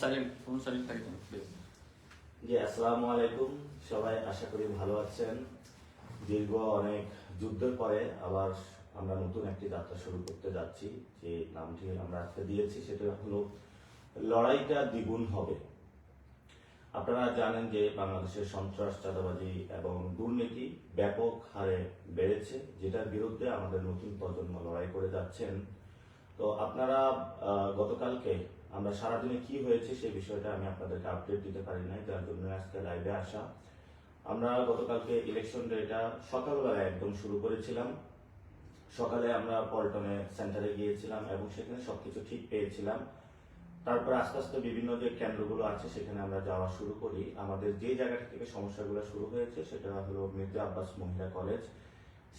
Silent থাকে please. জি, আসসালামু আলাইকুম। সবাই আশা করি ভালো আছেন। দীর্ঘ অনেক যুদ্ধের পরে আবার আমরা নতুন একটি যাত্রা শুরু করতে যাচ্ছি। যে নামটি আমরা আজকে দিয়েছি সেটা হলো লড়াইটা দ্বিগুণ হবে। আপনারা জানেন যে বাংলাদেশের সন্ত্রাস, চাঁদাবাজি এবং দুর্নীতি ব্যাপক হারে বেড়েছে, যেটার বিরুদ্ধে আমাদের নতুন প্রজন্ম লড়াই করে যাচ্ছেন। তো আপনারা গতকালকে আমরা সারাদিনে কি হয়েছে সেই বিষয়টা আমি আপনাদেরকে আপডেট দিতে পারি নাই, যার জন্য আজকে লাইভে আসা। আমরা গতকালকে ইলেকশন ডেটা সকালবেলা একদম শুরু করেছিলাম। সকালে আমরা পল্টনে সেন্টারে গিয়েছিলাম এবং সেখানে সবকিছু ঠিক পেয়েছিলাম। তারপর আস্তে আস্তে বিভিন্ন যে কেন্দ্রগুলো আছে সেখানে আমরা যাওয়া শুরু করি। আমাদের যে জায়গাটা থেকে সমস্যাগুলো শুরু হয়েছে সেটা হলো মির্জা আব্বাস মহিলা কলেজ।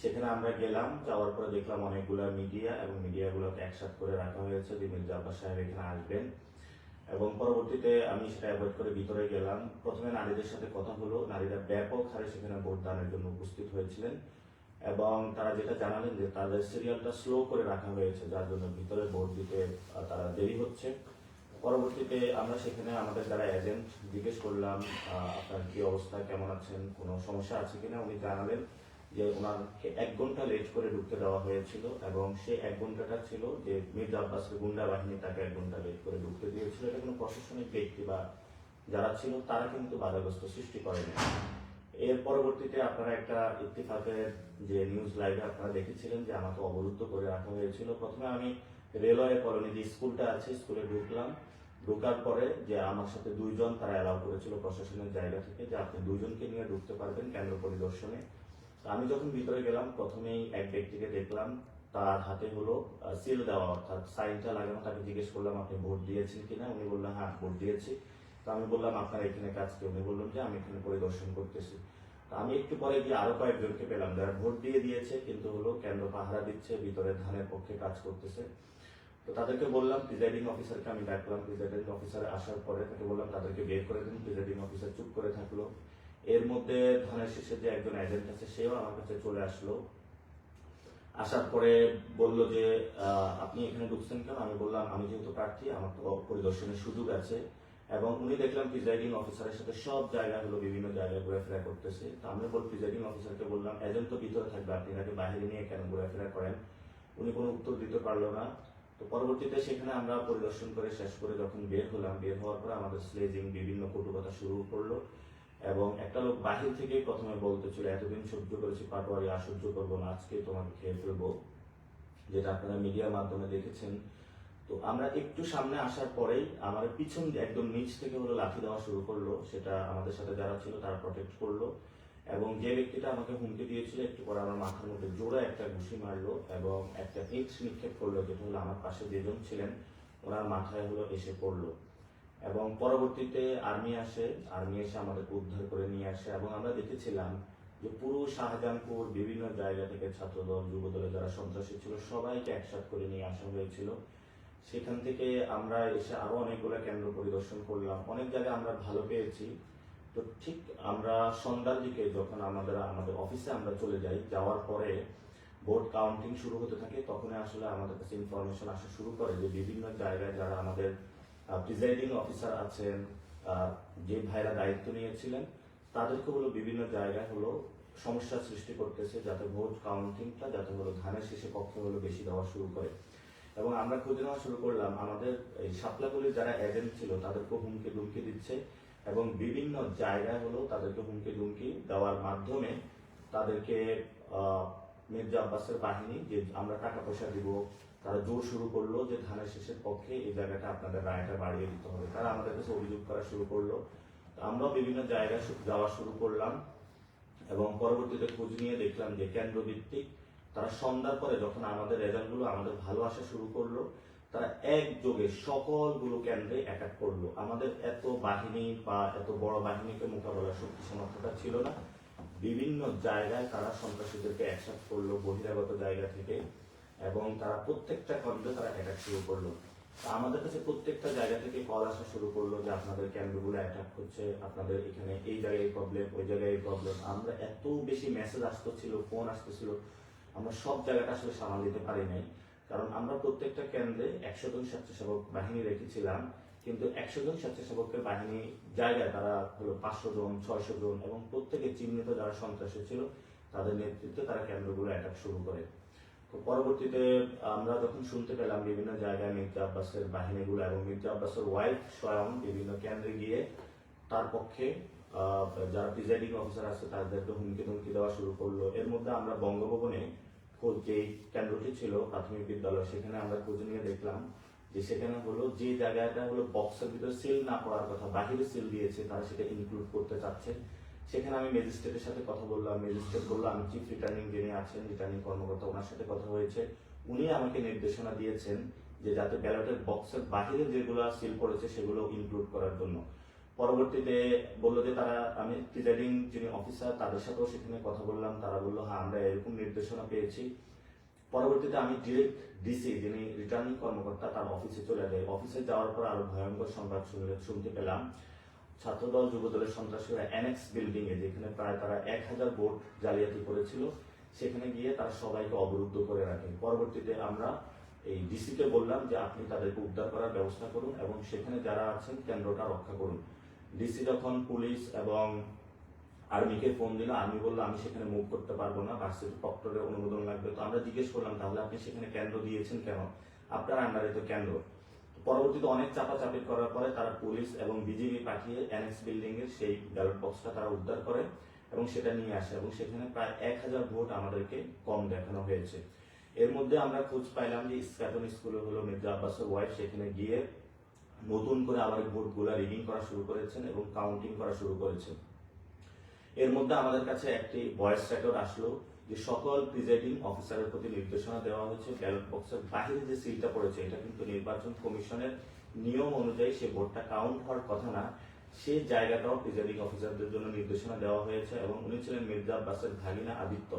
সেখানে আমরা গেলাম, যাওয়ার পরে দেখলাম অনেকগুলো মিডিয়া এবং মিডিয়াগুলোকে একসাথে করে রাখা হয়েছে যে মির্জা আব্বাস সাহেব এখানে আসবেন। এবং পরবর্তীতে আমি সেটা অ্যাভয়েড করে ভিতরে গেলাম। প্রথমে নারীদের সাথে কথা হলো, নারীরা ব্যাপক হারে সেখানে ভোট দানের জন্য উপস্থিত হয়েছিলেন এবং তারা যেটা জানালেন যে তাদের সিরিয়ালটা স্লো করে রাখা হয়েছে, যার জন্য ভিতরে ভোট দিতে তারা দেরি হচ্ছে। পরবর্তীতে আমরা সেখানে আমাদের যারা এজেন্ট জিজ্ঞেস করলাম আপনার কি অবস্থা, কেমন আছেন, কোনো সমস্যা আছে কিনা। উনি জানালেন যে ওনাকে 1 ঘন্টা লেট করে ঢুকতে দেওয়া হয়েছিল এবং সেই 1 ঘন্টাটা ছিল যে মির্জা আব্বাসের গুন্ডা বাহিনী তাকে 1 ঘন্টা লেট করে ঢুকতে দিয়েছিল। এটা কোনো প্রশাসনিক ব্যক্তি বা যারা ছিল তারা কিন্তু বাধাগ্রস্ত সৃষ্টি করেনি। এর পরবর্তীতে আপনারা একটা ইত্তেফাকের যে নিউজ লাইভে আপনারা দেখেছিলেন যে আমাকে অবরুদ্ধ করে রাখা হয়েছিল। প্রথমে আমি রেলওয়ে কলোনি যে স্কুলটা আছে স্কুলে ঢুকলাম। ঢোকার পরে যে আমার সাথে 2 জন তারা অ্যালাউ করেছিল প্রশাসনের জায়গা থেকে যে আপনি 2 জনকে নিয়ে ঢুকতে পারবেন কেন্দ্র পরিদর্শনে। আমি যখন ভিতরে গেলাম প্রথমেই এক ব্যক্তিকে দেখলাম, তার হাতে হলো সিল দেওয়া অর্থাৎ সাইনটা লাগানো। তাকে জিজ্ঞেস করলাম আপনি ভোট দিয়েছেন কিনা। উনি বললেন হ্যাঁ ভোট দিয়েছি। তো আমি বললাম আপনার এখানে কাজ কি। উনি বললেন যে আমি এখানে পরিদর্শন করতেছি। তো আমি একটু পরে গিয়ে আরো কয়েকজনকে পেলাম যারা ভোট দিয়ে দিয়েছে কিন্তু হলো কেন্দ্র পাহারা দিচ্ছে, ভিতরে ধানের পক্ষে কাজ করতেছে। তো তাদেরকে বললাম, প্রিজাইডিং অফিসারকে আমি ডাকলাম। প্রিজাইডিং অফিসার আসার পরে তাকে বললাম তাদেরকে বের করে দিন। প্রিজাইডিং অফিসার চুপ করে থাকলো। এর মধ্যে ধানের শীষে যে একজন এজেন্ট আছে সেও আমার কাছে চলে আসলো। আসার পরে বলল যে আপনি এখানে ঢুকছেন কেন। আমি বললাম আমি যেহেতু প্রার্থী আমার তো পরিদর্শনের সুযোগ আছে। এবং উনি দেখলাম প্রিজাইডিং অফিসারের সাথে সব জায়গা হলো বিভিন্ন জায়গায় ঘোরাফেরা করতেছে। তো আমি প্রিজাইডিং অফিসারকে বললাম এজেন্ট তো ভিতরে থাকবে, আপনি তাকে বাইরে নিয়ে কেন ঘোরাফেরা করেন। উনি কোনো উত্তর দিতে পারলো না। তো পরবর্তীতে সেখানে আমরা পরিদর্শন করে শেষ করে যখন বের হলাম, বের হওয়ার পরে আমাদের স্লেজিং বিভিন্ন কটু কথা শুরু করলো এবং একটা লোক বাহির থেকে প্রথমে বলতেছিল এতদিন সহ্য করেছি পাটোয়ারি, আর সহ্য করবো না, আজকে তোমাকে খেয়ে ফেলবো, যেটা আপনারা মিডিয়ার মাধ্যমে দেখেছেন। তো আমরা একটু সামনে আসার পরেই আমার পিছন একদম নিচ থেকে হলো লাঠি দেওয়া শুরু করলো। সেটা আমাদের সাথে যারা ছিল তারা প্রটেক্ট করলো এবং যে ব্যক্তিটা আমাকে হুমকি দিয়েছিল একটু পরে আমার মাথার মধ্যে জোরে একটা ঘুষি মারলো এবং একটা ইট নিক্ষেপ করলো, যেটা হলো আমার পাশে যেজন ছিলেন ওনার মাথায় হলো এসে পড়লো। এবং পরবর্তীতে আর্মি আসে, আর্মি এসে আমাদেরকে উদ্ধার করে নিয়ে আসে এবং আমরা দেখেছিলাম যে পুরো শাহজাহানপুর বিভিন্ন জায়গা থেকে ছাত্রদল, যুবদলের যারা সন্ত্রাসী ছিল সবাইকে একসাথে করে নিয়ে আসা হয়েছিল। সেখান থেকে আমরা এসে আরো অনেকগুলো কেন্দ্র পরিদর্শন করলাম, অনেক জায়গায় আমরা ভালো পেয়েছি। তো ঠিক আমরা সন্ধ্যার দিকে যখন আমাদের অফিসে আমরা চলে যাই, যাওয়ার পরে ভোট কাউন্টিং শুরু হতে থাকে, তখন আসলে আমাদের কাছে ইনফরমেশন আসা শুরু করে যে বিভিন্ন জায়গায় যারা আমাদের প্রিজাইডিং অফিসার আছেন, যে ভাইরা দায়িত্ব নিয়েছিলেন তাদেরকে হলো বিভিন্ন জায়গায় হলো সমস্যার সৃষ্টি করতেছে, যাতে ভোট কাউন্টিংটা যাতে হলো ধানের শীষে পক্ষে হলো বেশি দেওয়া শুরু করে। এবং আমরা খুঁজে নেওয়া শুরু করলাম আমাদের এই শাপলাগুলির যারা এজেন্ট ছিল তাদেরকে হুমকি দুমকি দিচ্ছে এবং বিভিন্ন জায়গায় হলো তাদেরকে হুমকি দুমকি দেওয়ার মাধ্যমে তাদেরকে মির্জা আব্বাসের বাহিনী যে আমরা টাকা পয়সা দিব, তারা জোর শুরু করলো যে ধানের শীষের পক্ষে এই জায়গাটা আপনাদের রায়টা বাড়িয়ে দিতে হবে। তারা আমাদের কাছে অভিযোগ করা শুরু করলো। আমরাও বিভিন্ন জায়গায় যাওয়া শুরু করলাম এবং পরবর্তীতে খোঁজ নিয়ে দেখলাম যে কেন্দ্র ভিত্তিক তারা সন্ধ্যার পরে যখন আমাদের রেজাল্টগুলো আমাদের ভালো আসা শুরু করলো, তারা একযোগে সকলগুলো কেন্দ্রে অ্যাটাক করলো। আমাদের এত বাহিনী বা এত বড় বাহিনীকে মোকাবেলার শক্তি সামর্থ্যটা ছিল না। বিভিন্ন জায়গায় তারা সন্ত্রাসীদেরকে একসাথে করলো বহিরাগত জায়গা থেকে এবং তারা প্রত্যেকটা কেন্দ্রে তারা অ্যাটাক শুরু করলো। আমাদের কাছে প্রত্যেকটা জায়গা থেকে কল আসা শুরু করলো যে আপনাদের কেন্দ্রগুলো অ্যাটাক হচ্ছে, আপনাদের এখানে এই জায়গায় প্রবলেম, ওই জায়গায় প্রবলেম। আমরা এত বেশি মেসেজ আসতেছিল, ফোন আসতেছিল, আমরা সব জায়গাটা আসলে সামাল দিতে পারি নাই। কারণ আমরা প্রত্যেকটা কেন্দ্রে 100 জন স্বেচ্ছাসেবক বাহিনী রেখেছিলাম, কিন্তু 100 জন স্বেচ্ছাসেবকের বাহিনী জায়গায় তারা হলো 500 জন 600 জন এবং প্রত্যেকে চিহ্নিত যারা সন্ত্রাসী ছিল তাদের নেতৃত্বে তারা কেন্দ্রগুলো অ্যাটাক শুরু করে। তো পরবর্তীতে আমরা যখন শুনতে পেলাম বিভিন্ন জায়গায় মির্জা আব্বাসের বাহিনীগুলো এবং মির্জা আব্বাসের ওয়াইফ স্বয়ং বিভিন্ন কেন্দ্রে গিয়ে তার পক্ষে যারা প্রিজাইডিং অফিসার আছে তাদেরকে হুমকি ধমকি দেওয়া শুরু করলো। এর মধ্যে আমরা বঙ্গভবনে যে কেন্দ্রটি ছিল প্রাথমিক বিদ্যালয় সেখানে আমরা খোঁজ নিয়ে দেখলাম যে সেখানে হলো যে জায়গাটা হলো বক্সের ভিতরে সিল না পড়ার কথা বাহিরে সিল দিয়েছে তারা সেটা ইনক্লুড করতে চাচ্ছে। সেখানে আমি ম্যাজিস্ট্রেটের সাথে কথা বললাম, ম্যাজিস্ট্রেট বললো আমি চিফ রিটার্নিং যিনি আছেন রিটার্নিং কর্মকর্তা ওনার সাথে কথা হয়েছে, উনি আমাকে নির্দেশনা দিয়েছেন যে যাতে ব্যালটের বক্সের বাহিরে যেগুলো সিল পড়েছে সেগুলো ইনক্লুড করার জন্য। পরবর্তীতে বললো যে তারা আমি প্রিজাইডিং যিনি অফিসার তাদের সাথেও সেখানে কথা বললাম, তারা বললো হ্যাঁ আমরা এরকম নির্দেশনা পেয়েছি। পরবর্তীতে আমি ডিরেক্ট ডিসি যিনি রিটার্নিং কর্মকর্তা তার অফিসে চলে যাই। অফিসে যাওয়ার পর আরো ভয়ঙ্কর সংবাদ শুনতে পেলাম ছাত্রদল যুবদলের সন্ত্রাসীরা অ্যানেক্স বিল্ডিং এ যেখানে প্রায় তারা 1000 ভোট জালিয়াতি করেছিল সেখানে গিয়ে তারা সবাইকে অবরুদ্ধ করে রাখে। পরবর্তীতে আমরা এই ডিসিকে বললাম যে আপনি তাদেরকে উদ্ধার করার ব্যবস্থা করুন এবং সেখানে যারা আছেন কেন্দ্রটা রক্ষা করুন। ডিসি যখন পুলিশ এবং আর্মিকে ফোন দিল, আর্মি বললো আমি সেখানে মুভ করতে পারবো না, ভার্সিটি প্রক্টরের অনুমোদন লাগবে। তো আমরা জিজ্ঞেস করলাম তাহলে আপনি সেখানে কেন্দ্র দিয়েছেন কেন, আপনার আন্ডারে তো কেন্দ্র। পরবর্তীতে অনেক চাপাচাপি করার পরে তারা পুলিশ এবং বিজিবি পাঠিয়ে অ্যানেক্স বিল্ডিং এর সেই ব্যালট বক্সটা তারা উদ্ধার করে এবং সেটা নিয়ে আসে এবং সেখানে প্রায় 1000 ভোট আমাদেরকে কম দেখানো হয়েছে। এর মধ্যে আমরা খোঁজ পাইলাম যে ইস্কাটন স্কুলে হলো মির্জা আব্বাসের ওয়াইফ সেখানে গিয়ে নতুন করে আবার ভোটগুলা রিডিং করা শুরু করেছেন এবং কাউন্টিং করা শুরু করেছেন। এর মধ্যে আমাদের কাছে একটি ভয়েস রেকর্ড আসলো যে সকল প্রিজাইডিং অফিসারের প্রতি নির্দেশনা দেওয়া হয়েছে ব্যালট বক্সের বাহিরে যে সিলটা পড়েছে এটা কিন্তু নির্বাচন কমিশনের নিয়ম অনুযায়ী সে ভোটটা কাউন্ট হওয়ার কথা না, সেই জায়গাটাও প্রিজাইডিং অফিসারদের জন্য নির্দেশনা দেওয়া হয়েছে এবং উনি ছিলেন মির্জা আব্বাসের ভাগিনা আদিত্য।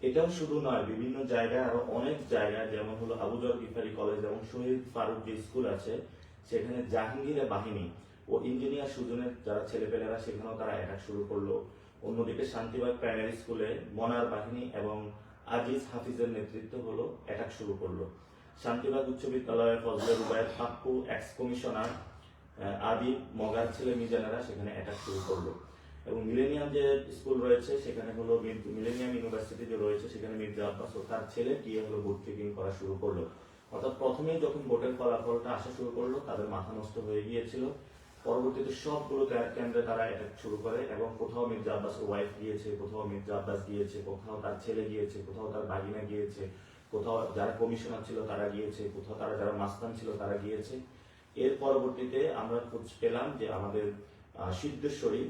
এটাও শুধু নয়, বিভিন্ন জায়গায় আরো অনেক জায়গায় যেমন হলো আবুজর গিফারি কলেজ এবং শহীদ ফারুক যে স্কুল আছে সেখানে জাহাঙ্গীরের বাহিনী ও ইঞ্জিনিয়ার সুজনের যারা ছেলেপেলেরা সেখানেও তারা অ্যাটাক শুরু করলো। অন্যদিকে শান্তিবাগ প্রাইমারি স্কুলে মনার বাহিনী এবং আজিজ হাফিজের নেতৃত্ব হলো অ্যাটাক শুরু করলো। শান্তিবাগ উচ্চ বিদ্যালয়ের ফজলে রুবায়েত পাপ্পু এক্স কমিশনার আদি মগার ছেলে মিজানেরা সেখানে অ্যাটাক শুরু করলো এবং মিলেনিয়াম যে স্কুল রয়েছে সেখানে হলো মিলেনিয়াম ইউনিভার্সিটি যে রয়েছে সেখানে মির্জা আব্বাস ও তার ছেলে গিয়ে হলো ভোট চেকিং করা শুরু করলো। অর্থাৎ প্রথমেই যখন ভোটের ফলাফলটা আসা শুরু করলো তাদের মাথা নষ্ট হয়ে গিয়েছিল। পরবর্তীতে সবগুলো কেন্দ্রে তারা অ্যাটাক শুরু করে এবং কোথাও মির্জা আব্বাসের ওয়াইফ গিয়েছে, কোথাও মির্জা আব্বাস গিয়েছে, কোথাও তার ছেলে গিয়েছে, কোথাও তার বাগিনা গিয়েছে, কোথাও যারা কমিশনার ছিল তারা গিয়েছে, কোথাও তারা যারা মাস্তান ছিল তারা গিয়েছে। এর পরবর্তীতে আমরা খোঁজ পেলাম যে আমাদের সিদ্ধেশ্বরী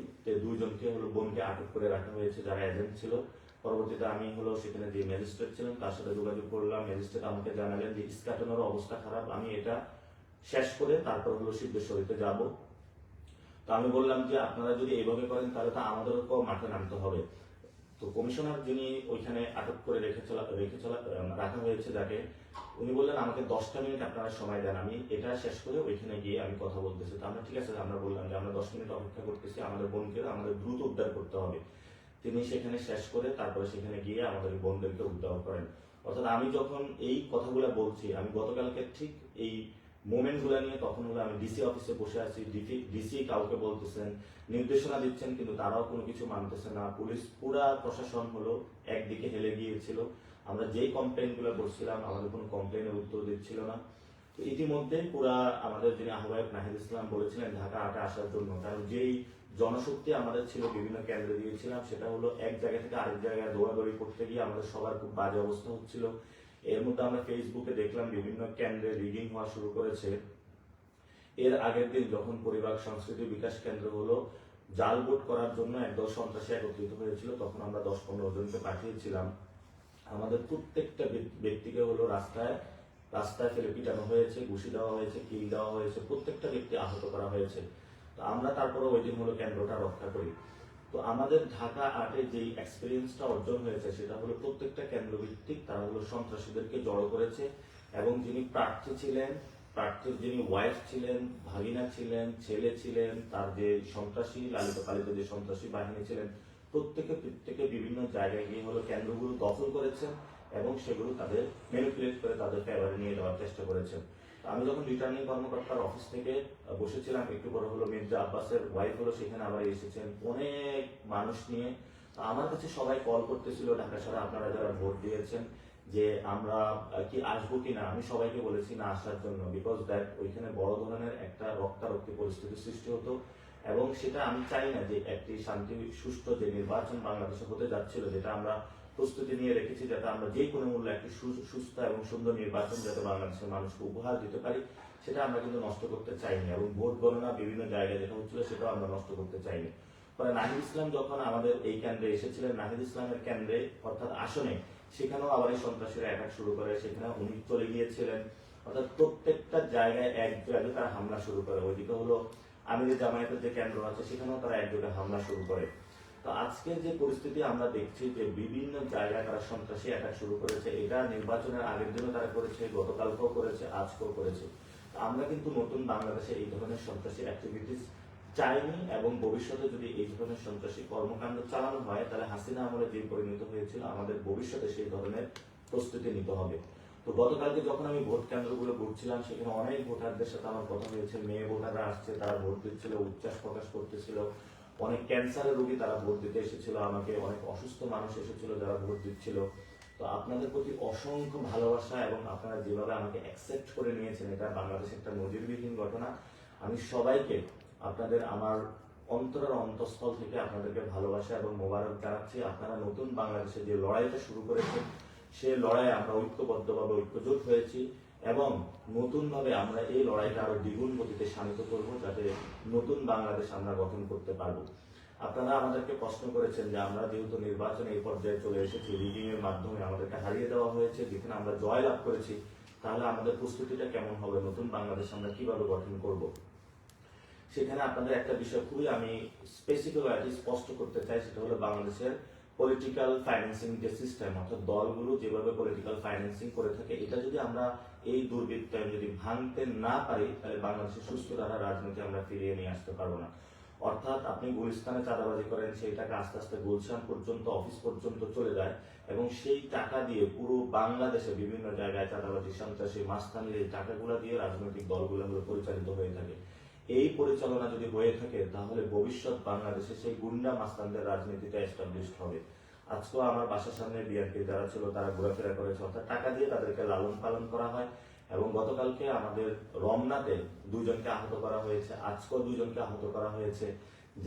দুইজনকে হলো বোনকে আটক করে রাখা হয়েছে যারা এজেন্ট ছিল। পরবর্তীতে আমি হলো সেখানে যে ম্যাজিস্ট্রেট ছিলেন তার সাথে যোগাযোগ করলাম। ম্যাজিস্ট্রেট আমাকে জানালেন যে ইস্কাটনের অবস্থা খারাপ, আমি এটা শেষ করে তারপর হলো সিদ্ধেশ্বরীতে যাব। তো আমি বললাম যে আপনারা যদি এইভাবে করেন তাহলে তো আমাদেরকেও মাঠে নামতে হবে। তো কমিশনার যিনি ওইখানে আটক করে রাখা হয়েছে যাকে, উনি বললেন আমাকে 10টা মিনিট আপনারা সময় দেন, আমি এটা শেষ করে ওইখানে গিয়ে আমি কথা বলতেছি। তো আমরা ঠিক আছে, আমরা বললাম যে আমরা 10 মিনিট অপেক্ষা করতেছি, আমাদের বোনকে আমাদের দ্রুত উদ্ধার করতে হবে। তিনি সেখানে শেষ করে তারপরে সেখানে গিয়ে আমাদের বোনদেরকে উদ্ধার করেন। অর্থাৎ আমি যখন এই কথাগুলো বলছি আমি গতকালকে ঠিক এই মোমেন্ট গুলা নিয়ে তখন হলো আমি ডিসি অফিসে বসে আছি, ডিসি কাউকে বলতেছেন নির্দেশনা দিচ্ছেন কিন্তু তারাও কোনো কিছু মানতেছে না। পুলিশ পুরা প্রশাসন হলো একদিকে হেলে গিয়েছিল। আমরা যেই কমপ্লেন গুলো করছিলাম আমাদের কোনো কমপ্লেনের উত্তর দিচ্ছিল না। তো ইতিমধ্যে পুরা আমাদের যিনি আহ্বায়ক নাহিদ ইসলাম বলেছিলেন ঢাকা 8-এ আসার জন্য, কারণ যেই জনশক্তি আমাদের ছিল বিভিন্ন কেন্দ্রে দিয়েছিলাম সেটা হলো এক জায়গা থেকে আরেক জায়গায় দৌড়াদৌড়ি করতে গিয়ে আমাদের সবার খুব বাজে অবস্থা হচ্ছিল। এর মধ্যে আমরা ফেসবুকে দেখলাম বিভিন্ন কেন্দ্রে রিগিং হওয়া শুরু করেছে। এর আগের দিন যখন পরিবার সংস্কৃতি বিকাশ কেন্দ্র হলো জাল ভোট করার জন্য একদল সন্ত্রাসী একত্রিত হয়েছিল তখন আমরা 10-15 জনকে পাঠিয়েছিলাম। আমাদের প্রত্যেকটা ব্যক্তিকে হলো রাস্তায় ফেলে পিটানো হয়েছে, ঘুষি দেওয়া হয়েছে, কিল দেওয়া হয়েছে, প্রত্যেকটা ব্যক্তি আহত করা হয়েছে। তো আমরা তারপরে ওই দিন হলো কেন্দ্রটা রক্ষা করি। তো আমাদের ঢাকা 8-এ যেই এক্সপিরিয়েন্সটা অর্জন হয়েছে সেটা হলো প্রত্যেকটা কেন্দ্র ভিত্তিক তারা হলো সন্ত্রাসীদেরকে জড়ো করেছে এবং যিনি প্রার্থী ছিলেন, প্রার্থীর যিনি ওয়াইফ ছিলেন, ভাগিনা ছিলেন, ছেলে ছিলেন, তার যে সন্ত্রাসী লালিত পালিত যে সন্ত্রাসী বাহিনী ছিলেন প্রত্যেকে বিভিন্ন জায়গায় গিয়ে হলো কেন্দ্রগুলো দখল করেছেন এবং সেগুলো তাদের ম্যানিপুলেট করে তাদের ফেভারে নিয়ে যাওয়ার চেষ্টা করেছেন। আমি যখন রিটার্নিং কর্মকর্তার অফিস থেকে বসেছিলাম, একটু পরে হলো মির্জা আব্বাসের ওয়াইফ হলো সেখানে আবার এসেছেন অনেক মানুষ নিয়ে। তো আমার কাছে সবাই কল করতেছিল ঢাকা শহরে, আপনারা যারা ভোট দিয়েছেন, যে আমরা কি আসবো কিনা। আমি সবাইকে বলেছি না আসার জন্য, বিকজ দ্যাট ওইখানে বড় ধরনের একটা রক্তারক্তি পরিস্থিতির সৃষ্টি হতো, এবং সেটা আমি চাই না যে একটি শান্তি সুষ্ঠু যে নির্বাচন বাংলাদেশে হতে যাচ্ছিল, যেটা আমরা প্রস্তুতি নিয়ে রেখেছি, যাতে আমরা যে কোনো মূল্যে একটি সুস্থ এবং সুন্দর নির্বাচন যাতে বাংলাদেশের মানুষকে উপহার দিতে পারি, সেটা আমরা কিন্তু নষ্ট করতে চাইনি। এবং ভোট গণনা বিভিন্ন জায়গায় যেটা হচ্ছিল সেটাও আমরা নষ্ট করতে চাইনি। পরে নাহিদ ইসলাম যখন আমাদের এই কেন্দ্রে এসেছিলেন, নাহিদ ইসলামের কেন্দ্রে অর্থাৎ আসনে, সেখানেও আবার এই সন্ত্রাসীরা অ্যাটাক শুরু করে, সেখানে উনি চলে গিয়েছিলেন। অর্থাৎ প্রত্যেকটা জায়গায় এক জায়গায় তারা হামলা শুরু করে। ওইদিকে হলো আমিরের জামায়াতের যে কেন্দ্র আছে সেখানেও তারা এক জায়গায় হামলা শুরু করে। তো আজকের যে পরিস্থিতি আমরা দেখছি যে বিভিন্ন জায়গায় তারা সন্ত্রাসী অ্যাটাক শুরু করেছে, এটা নির্বাচনের আগের দিনও তারা করেছে, গতকালকেও করেছে, আজকেও করেছে। আমরা কিন্তু নতুন বাংলাদেশে এই ধরনের সন্ত্রাসী অ্যাক্টিভিটিস চাইনি, এবং ভবিষ্যতে যদি এই ধরনের সন্ত্রাসী কর্মকাণ্ড চালানো হয়, তাহলে হাসিনা আমলে যে পরিণত হয়েছিল, আমাদের ভবিষ্যতে সেই ধরনের প্রস্তুতি নিতে হবে। তো গতকালকে যখন আমি ভোট কেন্দ্রগুলো ঘুরছিলাম, সেখানে অনেক ভোটারদের সাথে আমার কথা হয়েছে। মেয়ে ভোটাররা আসছে, তারা ভোট দিচ্ছিল, উচ্ছ্বাস প্রকাশ করতেছিল। অনেক ক্যান্সারের রোগী তারা ভোট দিতে এসেছিল আমাকে, অনেক অসুস্থ মানুষ এসেছিল যারা ভোট দিচ্ছিল। তো আপনাদের প্রতি অসংখ্য ভালোবাসা, এবং আপনারা যেভাবে আমাকে অ্যাকসেপ্ট করে নিয়েছেন, এটা বাংলাদেশে একটা নজিরবিহীন ঘটনা। আমি সবাইকে আপনাদের আমার অন্তরের অন্তঃস্থল থেকে আপনাদেরকে ভালোবাসা এবং মোবারক জানাচ্ছি। আপনারা নতুন বাংলাদেশে যে লড়াইটা শুরু করেছেন, সেই লড়াইয়ে আমরা ঐক্যবদ্ধভাবে ঐক্যজোট হয়েছি, এবং নতুনভাবে আমরা এই লড়াইটা আরো দ্বিগুণ গতিতে শানিত করব, যাতে নতুন বাংলাদেশ আমরা গঠন করতে পারবো। আপনারা আমাদেরকে প্রশ্ন করেছেন যে আমরা যেহেতু নির্বাচনে এই পর্যায়ে চলে এসেছি, রিগিং এর মাধ্যমে আমাদেরকে হারিয়ে দেওয়া হয়েছে, যেখানে আমরা জয় লাভ করেছি, তাহলে আমাদের প্রস্তুতিটা কেমন হবে, নতুন বাংলাদেশ আমরা কিভাবে গঠন করব। সেখানে আপনাদের একটা বিষয় খুবই আমি স্পেসিফিক স্পষ্ট করতে চাই, সেটা হলো বাংলাদেশের পলিটিক্যাল ফাইন্যান্সিং যে সিস্টেম, অর্থাৎ দলগুলো যেভাবে পলিটিক্যাল ফাইন্যান্সিং করে থাকে, এটা যদি আমরা এই দুর্বৃত্তায়ন যদি ভাঙতে না পারি, তাহলে বাংলাদেশের সুস্থ ধারা রাজনীতি আমরা ফিরিয়ে নিয়ে আসতে পারবো না। অর্থাৎ আপনি গুলিস্তানে চাঁদাবাজি করেন, সেই টাকা আস্তে আস্তে গুলশান পর্যন্ত, অফিস পর্যন্ত চলে যায়, এবং সেই টাকা দিয়ে পুরো বাংলাদেশে বিভিন্ন জায়গায় চাঁদাবাজি, সন্ত্রাসী, মাস্তানির এই টাকাগুলো দিয়ে রাজনৈতিক দলগুলো পরিচালিত হয়ে থাকে। এই পরিচালনা যদি হয়ে থাকে, তাহলে ভবিষ্যৎ বাংলাদেশে সেই গুন্ডা মাস্তানদের রাজনীতিটা এস্টাবলিশড হবে। আজকেও আমার বাসার সামনে বিএনপি যারা ছিল তারা ঘোরাফেরা করেছে, অর্থাৎ টাকা দিয়ে তাদেরকে লালন পালন করা হয়। এবং গতকালকে আমাদের রমনাতে 2 জনকে আহত করা হয়েছে, আজকেও 2 জনকে আহত করা হয়েছে।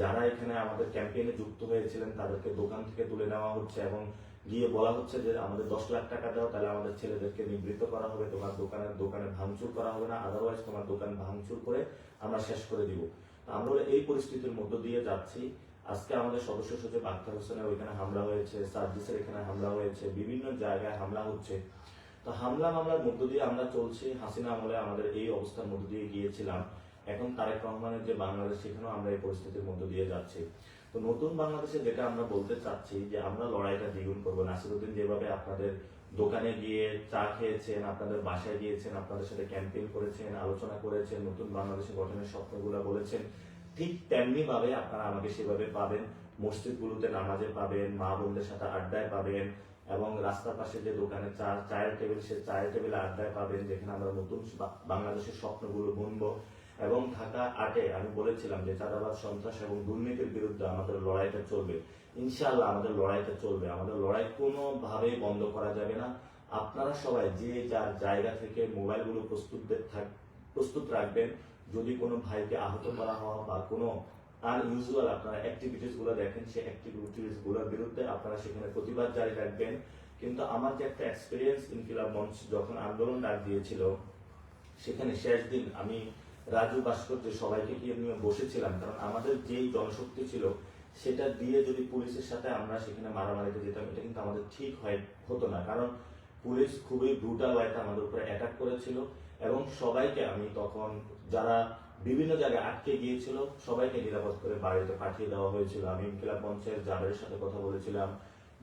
যারা এখানে আমাদের ক্যাম্পেইনে যুক্ত হয়েছিলেন তাদেরকে দোকান থেকে তুলে নেওয়া হচ্ছে, এবং গিয়ে বলা হচ্ছে যে আমাদের 10 লাখ টাকা দাও, তাহলে আমাদের ছেলেদেরকে নিবৃত্ত করা হবে, তোমার দোকানে ভাঙচুর করা হবে না, আদারওয়াইজ তোমার দোকান ভাঙচুর করে আমরা শেষ করে দিব। আমরা এই পরিস্থিতির মধ্য দিয়ে যাচ্ছি। আজকে আমাদের সদস্য সচিব আখতার হোসেনের ওইখানে হামলা হয়েছে, সার্জিসের এখানে হামলা হয়েছে, বিভিন্ন জায়গায় হামলা হচ্ছে। তো হামলা মামলার মধ্য দিয়ে আমরা চলছি। হাসিনা আমলে আমাদের এই অবস্থার মধ্য দিয়ে গিয়েছিলাম, এখন তারেক রহমানের যে বাংলাদেশ, সেখানেও আমরা এই পরিস্থিতির মধ্য দিয়ে যাচ্ছি। তো নতুন বাংলাদেশে যেটা আমরা বলতে চাচ্ছি, যে আমরা লড়াইটা দ্বিগুণ করবো। নাসিরউদ্দিন যেভাবে আপনাদের দোকানে গিয়ে চা খেয়েছেন, আপনাদের বাসায় গিয়েছেন, আপনাদের সাথে ক্যাম্পেইন করেছেন, আলোচনা করেছেন, নতুন বাংলাদেশে গঠনের স্বপ্নগুলো বলেছেন, ঠিক তেমনি ভাবে আপনারা আমাকে সেভাবে পাবেন। মসজিদগুলোতে নামাজে পাবেন, মা বোনদের সাথে আড্ডায় পাবেন, এবং রাস্তার পাশে যে দোকানে চায়ের টেবিল, সে চায়ের টেবিলে আড্ডায় পাবেন, যেখানে আমরা নতুন বাংলাদেশের স্বপ্নগুলো বুনবো। এবং ঢাকা 8-এ আমি বলেছিলাম যে চাঁদাবাজ, সন্ত্রাস এবং দুর্নীতির বিরুদ্ধে আমাদের লড়াইটা চলবে। ইনশাআল্লাহ আমাদের লড়াইটা চলবে, আমাদের লড়াই কোনোভাবেই বন্ধ করা যাবে না। আপনারা সবাই যে যার জায়গা থেকে মোবাইলগুলো প্রস্তুত রাখবেন। যদি কোনো ভাইকে আহত করা হয় বা কোনো আনইউজুয়াল আপনারা অ্যাক্টিভিটিস গুলো দেখেন, সেই অ্যাক্টিভিটিস গুলোর বিরুদ্ধে আপনারা সেখানে প্রতিবাদ জারি রাখবেন। কিন্তু আমার যে একটা এক্সপিরিয়েন্স, ইনকিলাব মঞ্চ যখন আন্দোলন ডাক দিয়েছিল, সেখানে শেষ দিন আমি রাজু ভাস্কর্যে সবাইকে নিয়ে বসেছিলাম, কারণ আমাদের যেই জনশক্তি ছিল সেটা দিয়ে যদি পুলিশের সাথে আমরা সেখানে মারামারিতে যেতাম, এটা কিন্তু আমাদের ঠিক হতো না। কারণ পুলিশ খুবই ব্রুটাল ওয়েতে আমাদের উপরে অ্যাটাক করেছিল, এবং সবাইকে আমি তখন যারা বিভিন্ন জায়গায় আটকে গিয়েছিল সবাইকে নিরাপদ করে বাড়িতে পাঠিয়ে দেওয়া হয়েছিল। আমি ইনকিলাব মঞ্চের জাবেরের সাথে কথা বলেছিলাম,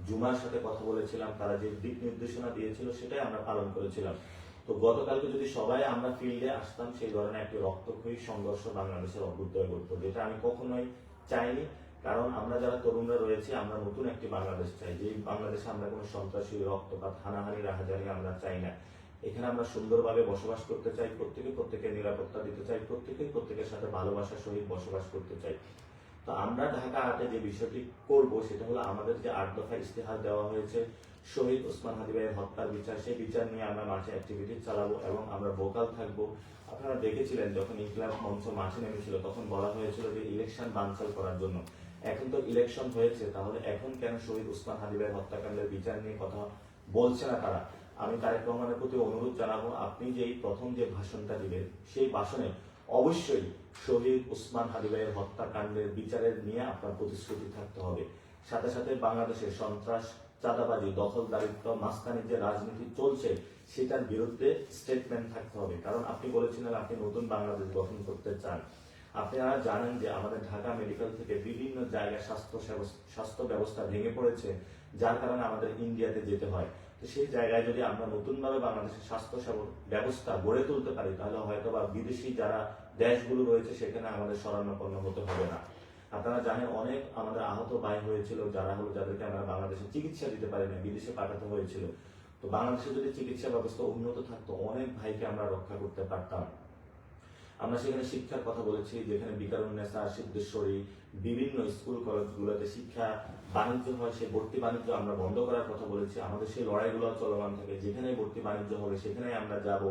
জুমার সাথে কথা বলেছিলাম, তারা যে দিক নির্দেশনা দিয়েছিল সেটাই আমরা পালন করেছিলাম। তো গতকালকে যদি সবাই আমরা ফিল্ডে আসতাম, সেই ধরনের একটি রক্তক্ষয়ী সংঘর্ষ বাংলাদেশের অভ্যুদয় ঘটতো, যেটা আমি কখনোই চাইনি। কারণ আমরা যারা তরুণরা রয়েছে, আমরা নতুন একটি বাংলাদেশ চাই, যে বাংলাদেশে আমরা কোনো সন্ত্রাসী, রক্তপাত, হানাহানি, রাহাজানি আমরা চাই না। এখানে আমরা সুন্দরভাবে বসবাস করতে চাই, প্রত্যেকের নিরাপত্তা দিতে চাই, প্রত্যেকের সাথে ভালোবাসার সহিত বসবাস করতে চাই। তো আমরা ঢাকা আর্টে যে বিষয়টি করব সেটা হলো আমাদের যে 8 দফা ইস্তেহার দেওয়া হয়েছে শহীদ ওসমান হাদি ভাইয়ের হত্যার বিচার, সেই বিচার নিয়ে আমরা মাঠে অ্যাক্টিভিটি চালাবো এবং আমরা ভোকাল থাকবো। আপনারা দেখেছিলেন যখন ইনকিলাব মঞ্চ মাঠে নেমেছিল তখন বলা হয়েছিল যে ইলেকশন বানচাল করার জন্য। এখন তো ইলেকশন হয়েছে, তাহলে এখন কেন শহীদ ওসমান হাদি ভাইয়ের হত্যাকাণ্ডের বিচার নিয়ে কথা বলছে না তারা? আমি তারেক রহমানের প্রতি অনুরোধ জানাবো, আপনি যেই প্রথম যে ভাষণটা দিবেন সেই ভাষণে অবশ্যই শহীদ ওসমান হাদি ভাইয়ের হত্যাকাণ্ডের বিচারের নিয়ে আপনার প্রতিশ্রুতি থাকতে হবে। সাথে সাথে বাংলাদেশের সন্ত্রাস, চাঁদাবাজি, দখলদারিত্ব, মাস্তানির যে রাজনীতি চলছে সেটার বিরুদ্ধে স্টেটমেন্ট থাকতে হবে। কারণ আপনি বলেছিলেন আপনি নতুন বাংলাদেশ গঠন করতে চান। আপনারা জানেন যে আমাদের ঢাকা মেডিকেল থেকে বিভিন্ন জায়গায় স্বাস্থ্য ব্যবস্থা ভেঙে পড়েছে, যার কারণে আমাদের ইন্ডিয়াতে যেতে হয়। তো সেই জায়গায় যদি আমরা নতুনভাবে বাংলাদেশের স্বাস্থ্য ব্যবস্থা গড়ে তুলতে পারি তাহলে হয়তো বা বিদেশি যারা দেশগুলো রয়েছে সেখানে আমাদের শরণাপন্ন হতে হবে না। আপনারা জানেন অনেক আমাদের আহত ভাই হয়েছিল যাদেরকে আমরা বাংলাদেশে চিকিৎসা দিতে পারিনি, বিদেশে পাঠাতে হয়েছিল। তো বাংলাদেশে যদি চিকিৎসা ব্যবস্থা উন্নত থাকতো অনেক ভাইকে আমরা রক্ষা করতে পারতাম। আমরা সেখানে শিক্ষার কথা বলেছি, যেখানে বিকারুন্নেসা, সিদ্ধেশ্বরী, বিভিন্ন স্কুল কলেজগুলোতে শিক্ষা বাণিজ্য হয়, সেই ভর্তি বাণিজ্য আমরা বন্ধ করার কথা বলেছি। আমাদের সেই লড়াইগুলো চলমান থাকে, যেখানে ভর্তি বাণিজ্য হবে সেখানে আমরা যাব,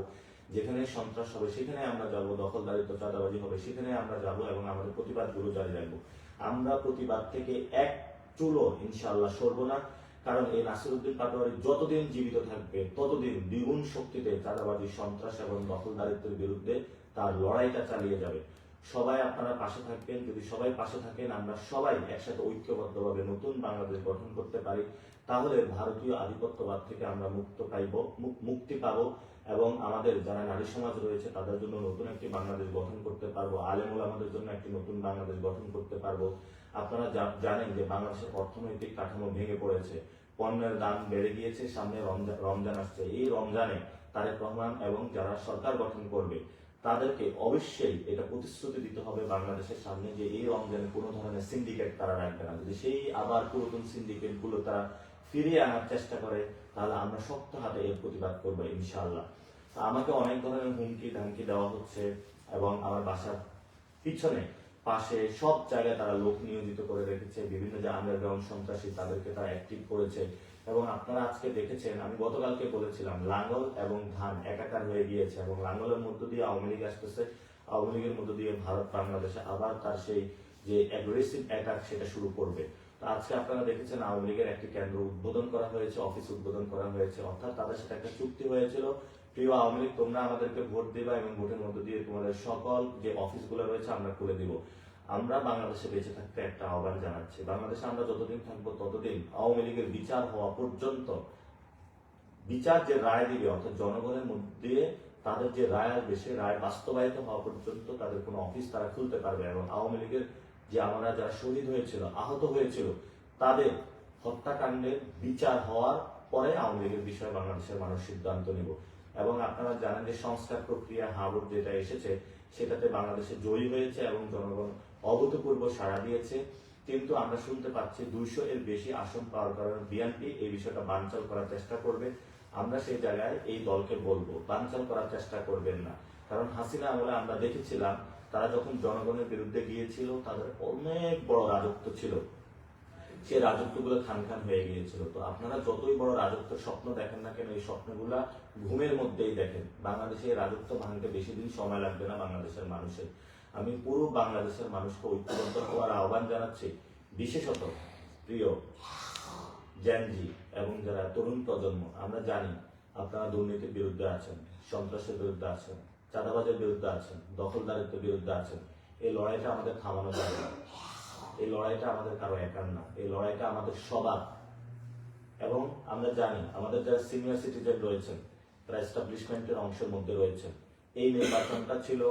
যেখানে সন্ত্রাস হবে সেখানে আমরা যাব, দখলদারিত্ব, চাঁদাবাজি হবে সেখানে আমরা যাব এবং আমাদের প্রতিবাদগুলো জারি রাখবো। আমরা প্রতিবাদ থেকে এক চুলো ইনশাআল্লাহ সরব না, কারণ এই নাসিরউদ্দিন পাটোয়ারি যতদিন জীবিত থাকবে ততদিন দ্বিগুণ শক্তিতে চাঁদাবাজি, সন্ত্রাস এবং দখলদারিত্বের বিরুদ্ধে তার লড়াইটা চালিয়ে যাবে। সবাই আপনারা পাশে থাকবেন। যদি সবাই পাশে থাকেন, আমরা সবাই একসাথে ঐক্যবদ্ধভাবে নতুন বাংলাদেশ গঠন করতে পারি, তাহলে ভারতীয় আধিপত্যবাদ থেকে আমরা মুক্তি পাবো এবং আমাদের যারা নারী সমাজ রয়েছে তাদের জন্য নতুন একটি বাংলাদেশ গঠন করতে পারবো, আলেম ওলামাদের জন্য একটি নতুন বাংলাদেশ গঠন করতে পারবো। আপনারা জানেন যে বাংলাদেশের অর্থনৈতিক কাঠামো ভেঙে পড়েছে, পণ্যের দাম বেড়ে গিয়েছে, সামনে রমজান আসছে। এই রমজানে তারেক রহমান এবং যারা সরকার গঠন করবে তাদেরকে অবশ্যই এটা প্রতিশ্রুতি দিতে হবে বাংলাদেশের সামনে যে এই রমজানে কোনো ধরনের সিন্ডিকেট তারা রাখবে না। যদি সেই আবার পুরাতন সিন্ডিকেট গুলো তারা ফিরিয়ে আনার চেষ্টা করে তাহলে আমরা শক্ত হাতে এর প্রতিবাদ করবো ইনশাআল্লাহ। আমাকে অনেক ধরনের হুমকি ধামকি দেওয়া হচ্ছে এবং আমার বাসার পিছনে পাশে সব জায়গায় তারা লোক নিয়োজিত করে রেখেছে, বিভিন্ন যে আন্ডারগ্রাউন্ড সন্ত্রাসী তাদেরকে তারা অ্যাক্টিভ করেছে। এবং আপনারা আজকে দেখেছেন, আমি গতকালকে বলেছিলাম লাঙ্গল এবং ধান একাকার হয়ে গিয়েছে এবং লাঙ্গলের মধ্য দিয়ে আওয়ামী লীগ আসতেছে, আওয়ামী লীগের মধ্য দিয়ে ভারত বাংলাদেশে আবার তার সেই যে অ্যাগ্রেসিভ অ্যাটাক সেটা শুরু করবে। তো আজকে আপনারা দেখেছেন আওয়ামী লীগের একটি কেন্দ্র উদ্বোধন করা হয়েছে, অফিস উদ্বোধন করা হয়েছে, অর্থাৎ তাদের সাথে একটা চুক্তি হয়েছিল, প্রিয় আওয়ামী লীগ তোমরা আমাদেরকে ভোট দিবা এবং ভোটের মধ্য দিয়ে তোমাদের সকল যে অফিসগুলো রয়েছে আমরা খুলে দিব। আমরা বাংলাদেশে বেঁচে থাকতে একটা আহ্বান জানাচ্ছি, বাংলাদেশে আমরা যতদিন থাকবো ততদিন আওয়ামী লীগের বিচার হওয়া পর্যন্ত, বিচার যে রায় দিবে অর্থাৎ জনগণের মধ্যে তাদের যে রায় আসবে সে রায় বাস্তবায়িত হওয়া পর্যন্ত তাদের কোনো অফিস তারা খুলতে পারবে। এবং আওয়ামী লীগের যে আমরা যারা শহীদ হয়েছিল, আহত হয়েছিল, তাদের হত্যাকাণ্ডের বিচার হওয়ার পরে আওয়ামী লীগের বিষয়ে বাংলাদেশের মানুষ সিদ্ধান্ত নিব। এবং আপনারা জানেন যে সংস্কার প্রক্রিয়া হাবুট যেটা এসেছে সেটাতে বাংলাদেশে জয়ী হয়েছে এবং জনগণ অভূতপূর্ব সাড়া দিয়েছে। কিন্তু আমরা শুনতে পাচ্ছি 200 এর বেশি আসন পাওয়ার কারণে বিএনপি এই বিষয়টা বানচাল করার চেষ্টা করবে। আমরা সেই জায়গায় এই দলকে বলবো বানচাল করার চেষ্টা করবেন না, কারণ হাসিনা আমলে আমরা দেখেছিলাম তারা যখন জনগণের বিরুদ্ধে গিয়েছিল তাদের অনেক বড় রাজত্ব ছিল, সেই রাজত্বগুলো খান খান হয়ে গিয়েছিল। তো আপনারা যতই বড় রাজত্বের স্বপ্ন দেখেন না কেন, এই স্বপ্নগুলা ঘুমের মধ্যেই দেখেন। বাংলাদেশে এই রাজত্ব ভাঙতে বেশি দিন সময় লাগবে না বাংলাদেশের মানুষের। আমি পুরো বাংলাদেশের মানুষকে ঐক্যবদ্ধ হওয়ার আহ্বান জানাচ্ছি, বিশেষত প্রিয় জেনজি এবং যারা তরুণ প্রজন্ম। আমরা জানি আপনারা দুর্নীতির বিরুদ্ধে আছেন, সন্ত্রাসের বিরুদ্ধে আছেন, চাঁদাবাজের বিরুদ্ধে আছেন, দখলদারিত্বের বিরুদ্ধে আছেন। এই লড়াইটা আমাদের থামানো যাবে না, এই লড়াইটা আমাদের কারো একার না, এই লড়াইটা আমাদের সবার। এবং আমরা জানি আমাদের যারা সিনিয়র সিটিজেন রয়েছেন তারা এস্টাবলিশমেন্টের অংশের মধ্যে রয়েছেন। এই নির্বাচনটা ছিল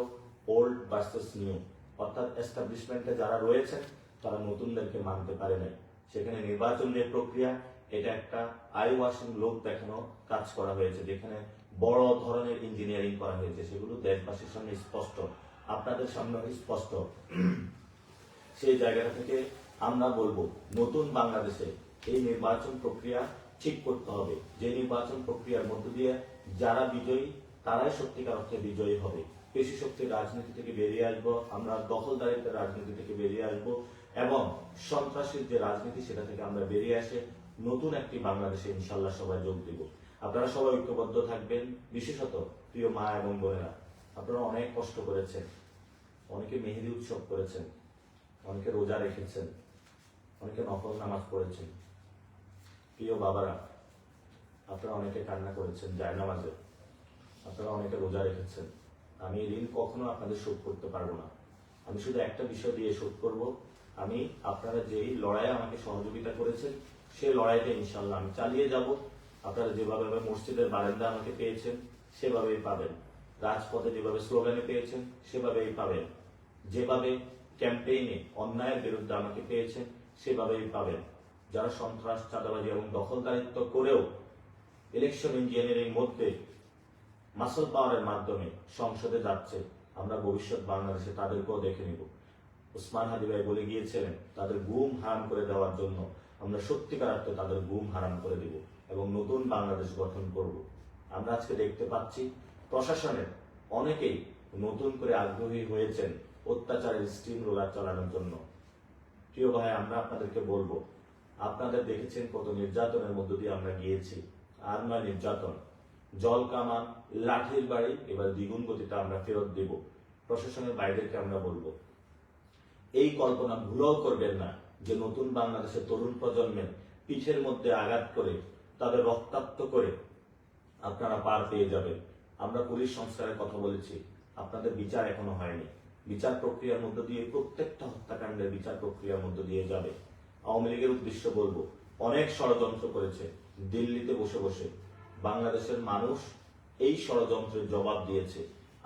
ওল্ড ভার্সেস নিউ, অর্থাৎ এস্টাবলিশমেন্টে যারা রয়েছেন তারা নতুনদেরকে মানতে পারে নাই। সেখানে নির্বাচন যে প্রক্রিয়া এটা একটা আই ওয়াশিং লোক দেখানো কাজ করা হয়েছে, যেখানে বড় ধরনের ইঞ্জিনিয়ারিং করা হয়েছে, সেগুলো দেশবাসীর সামনে স্পষ্ট, আপনাদের সামনে স্পষ্ট। সেই জায়গাটা থেকে আমরা বলবো নতুন বাংলাদেশে এই নির্বাচন প্রক্রিয়া ঠিক করতে হবে, যে নির্বাচন প্রক্রিয়ার মধ্য দিয়ে যারা বিজয়ী তারাই সত্যিকার অর্থে বিজয়ী হবে। পেশি শক্তির রাজনীতি থেকে বেরিয়ে আসবো, আমরা দখলদারিত্বের রাজনীতি থেকে বেরিয়ে আসবো এবং সন্ত্রাসীর যে রাজনীতি সেটা থেকে আমরা বেরিয়ে আসে নতুন একটি বাংলাদেশে ইনশাল্লাহ সবাই যোগ দিব। আপনারা সবাই ঐক্যবদ্ধ থাকবেন। বিশেষত প্রিয় মা এবং বোনেরা, আপনারা অনেক কষ্ট করেছেন, অনেকে মেহেদি উৎসব করেছেন, অনেকে রোজা রেখেছেন, অনেকে নফল নামাজ পড়েছেন। প্রিয় বাবারা, আপনারা অনেকে কান্না করেছেন জায়নামাজে, আপনারা অনেকে রোজা রেখেছেন। আমি এই ঋণ কখনো আপনাদের শোধ করতে পারবো না। আমি শুধু একটা বিষয় দিয়ে শোধ করব, আমি আপনারা যেই লড়াইয়ে আমাকে সহযোগিতা করেছেন সেই লড়াইটা ইনশাল্লাহ আমি চালিয়ে যাব। আপনারা যেভাবে মসজিদের বারান্দা আমাকে পেয়েছেন সেভাবেই পাবেন, রাজপথে যেভাবে স্লোগানে পেয়েছেন সেভাবেই পাবেন, যেভাবে ক্যাম্পেইনে অন্যায়ের বিরুদ্ধে আমাকে পেয়েছেন সেভাবেই পাবেন। যারা সন্ত্রাস, চাঁদাবাজি এবং দখলদারিত্ব করেও ইলেকশন ইঞ্জিনিয়ারিং মধ্যে মাসল পাওয়ারের মাধ্যমে সংসদে যাচ্ছে, আমরা ভবিষ্যৎ বাংলাদেশে তাদেরকেও দেখে নিব। উসমান হাদি ভাই বলে গিয়েছিলেন তাদের গুম হারাম করে দেওয়ার জন্য আমরা সত্যিকার অর্থে তাদের গুম হারাম করে দিব এবং নতুন বাংলাদেশ গঠন করব। আমরা আজকে দেখতে পাচ্ছি প্রশাসনের অনেকেই নতুন করে আগ্রহী হয়েছেন অত্যাচারের স্টিম রোলার চালানোর জন্য। প্রিয় ভাই, আমরা আপনাদেরকে বলবো, আপনাদের দেখেছেন কত নির্যাতনের মধ্য দিয়ে আমরা গিয়েছি। আর নয় নির্যাতন, জল কামান, লাঠির বাড়ি, এবার দ্বিগুণ গতিতে আমরা ফেরত দেব। প্রশাসনের বাইরেকে আমরা বলবো, এই কল্পনা ভুলেও করবেন না যে নতুন বাংলাদেশের তরুণ প্রজন্মের পিঠের মধ্যে আঘাত করে তাদের রক্তাক্ত করে আপনারা পার পেয়ে যাবেন। আমরা পুলিশ সংস্কারের কথা বলেছি, আপনাদের বিচার এখনো হয়নি। বিচার প্রক্রিয়ার মধ্য দিয়ে প্রত্যেকটা হত্যাকাণ্ডের বিচার প্রক্রিয়ার মধ্য দিয়ে যাবে। আওয়ামী লীগের উদ্দেশ্য বলবো, অনেক ষড়যন্ত্র করেছে দিল্লিতে বসে বসে। বাংলাদেশের মানুষ এই ষড়যন্ত্রের জবাব দিয়েছে।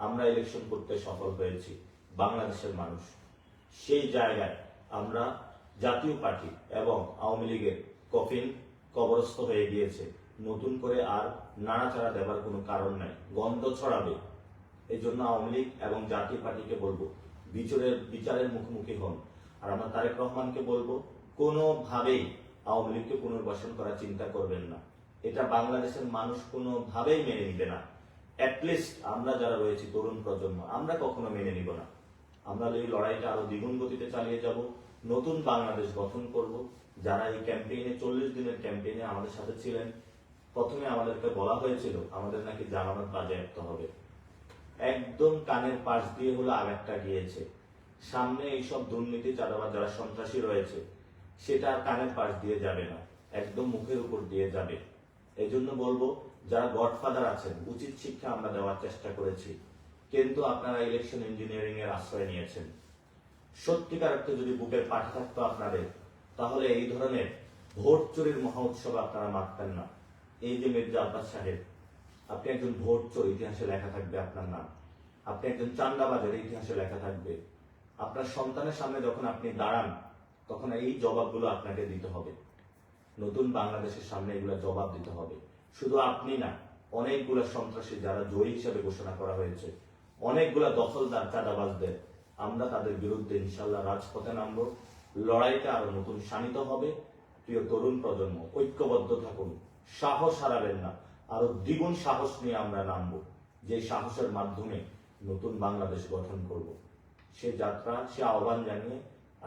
আমরা ইলেকশন করতে সফল হয়েছি, বাংলাদেশের মানুষ। সেই জায়গায় আমরা জাতীয় পার্টি এবং আওয়ামী লীগের কফিন কবরস্থ হয়ে গিয়েছে, নতুন করে আর নাড়াচাড়া দেবার কোনো কারণ নাই, গন্ধ ছড়াবে। এই জন্য আওয়ামী লীগ এবং জাতীয় পার্টিকে বলবো বিচারের মুখোমুখি হন। আর আমরা তারেক রহমানকে বলবো, কোনোভাবেই আওয়ামী লীগকে পুনর্বাসন করার চিন্তা করবেন না। এটা বাংলাদেশের মানুষ কোনোভাবেই মেনে নিবে না। অ্যাটলিস্ট আমরা যারা রয়েছি তরুণ প্রজন্ম, আমরা কখনো মেনে নিব না। আমরা এই লড়াইটা আরো দ্বিগুণ গতিতে চালিয়ে যাব, নতুন বাংলাদেশ গঠন করব। যারা এই ক্যাম্পেইনে 40 দিনের ক্যাম্পেইনে আমাদের সাথে ছিলেন, প্রথমে আমাদেরকে বলা হয়েছিল আমাদের নাকি জামানত বাজেয়াপ্ত হবে। একদম কানের পাশ দিয়ে হলো আঘাতটা গিয়েছে। সামনে এইসব দুর্নীতি, চাঁদাবাজ, যারা সন্ত্রাসী রয়েছে সেটা আর কানের পাশ দিয়ে যাবে না, একদম মুখের উপর দিয়ে যাবে। এই জন্য বলবো, যারা গডফাদার আছেন, উচিত শিক্ষা আমরা দেওয়ার চেষ্টা করেছি, কিন্তু আপনারা ইলেকশন ইঞ্জিনিয়ারিং এর আশ্রয় নিয়েছেন। সত্যিকার অর্থে যদি বুকের পাঠা থাকতো আপনাদের, তাহলে এই ধরনের ভোট চুরির মহা উৎসবে আপনারা মারতেন না। এই যে মির্জা আব্বাস সাহেব, আপনি একজন ভোট চোর, ইতিহাসে লেখা থাকবে আপনার নাম। আপনি একজন চান্দাবাজের, ইতিহাসে লেখা থাকবে। আপনার সন্তানের সামনে যখন আপনি দাঁড়ান, তখন এই জবাবগুলো আপনাকে দিতে হবে। নতুন বাংলাদেশের সামনে এগুলো জবাব দিতে হবে। শুধু আপনি না, অনেকগুলো সন্ত্রাসী যারা জয়ী হিসেবে ঘোষণা করা হয়েছে, অনেকগুলা দখলদার, চাঁদাবাজদের, আমরা তাদের বিরুদ্ধে ইনশাল্লাহ রাজপথে নামবো। লড়াইটা আরো নতুন শানিত হবে। প্রিয় তরুণ প্রজন্ম, ঐক্যবদ্ধ থাকুন, সাহস হারাবেন না। আরো দ্বিগুণ সাহস নিয়ে আমরা নামবো, যে সাহসের মাধ্যমে নতুন বাংলাদেশ গঠন করব। সে যাত্রা, সে আহ্বান জানিয়ে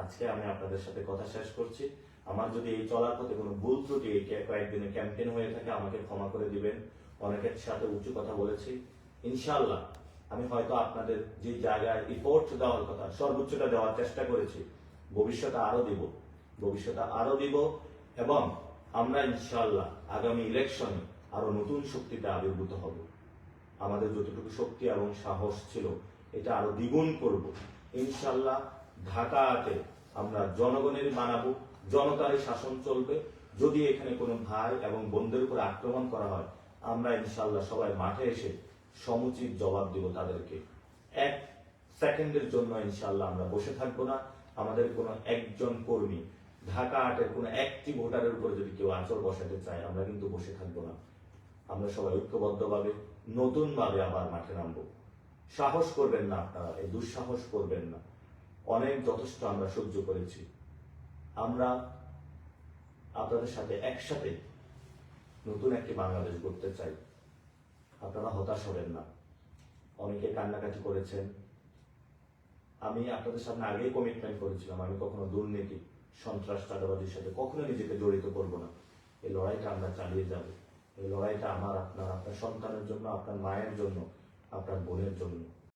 আজকে আমি আপনাদের সাথে কথা শেষ করছি। আমার যদি এই চলার পথে কোনো ভুল ত্রুটি এই কয়েকদিনের ক্যাম্পেইন হয়ে থাকে, আমাকে ক্ষমা করে দিবেন। অনেকের সাথে উঁচু কথা বলেছি, ইনশাআল্লাহ আমি হয়তো আপনাদের যে জায়গায় রিপোর্ট দেওয়ার কথা সর্বোচ্চটা দেওয়ার চেষ্টা করেছি। ভবিষ্যতে আরো দিব এবং আমরা ইনশাআল্লাহ আগামী ইলেকশনে আরো নতুন শক্তিতে আবির্ভূত হব। আমাদের যতটুকু শক্তি এবং সাহস ছিল, এটা আরো দ্বিগুণ করব ইনশাআল্লাহ। ঢাকাতে আমরা জনগণের বানাবো, জনতারই শাসন চলবে। যদি এখানে কোনো ভাই এবং বোনদের উপর আক্রমণ করা হয়, আমরা ইনশাআল্লাহ সবাই মাঠে এসে সমুচিত জবাব দিব তাদেরকে। 1 সেকেন্ডের জন্য ইনশাআল্লাহ আমরা বসে থাকবো না। আমাদের কোনো একজন কর্মী, ঢাকা 8-এর কোনো একটি ভোটারের উপর যদি কেউ আঁচড় বসাতে চায়, আমরা কিন্তু বসে থাকবো না। আমরা সবাই ঐক্যবদ্ধভাবে নতুন ভাবে আবার মাঠে নামবো। সাহস করবেন না আপনারা, এই দুঃসাহস করবেন না। অনেক যথেষ্ট আমরা সহ্য করেছি। আমরা আপনাদের সাথে একসাথে নতুন একটি বাংলাদেশ গড়তে চাই। আপনারা হতাশ হবেন না। অনেকে কান্নাকাটি করেছেন। আমি আপনাদের সামনে আগেই কমিটমেন্ট করেছিলাম, আমি কখনো দুর্নীতি, সন্ত্রাস, চাঁদাবাজির সাথে কখনো নিজেকে জড়িত করব না। এই লড়াইটা আমরা চালিয়ে যাব। এই লড়াইটা আমার, আপনার সন্তানের জন্য, আপনার মায়ের জন্য, আপনার বোনের জন্য।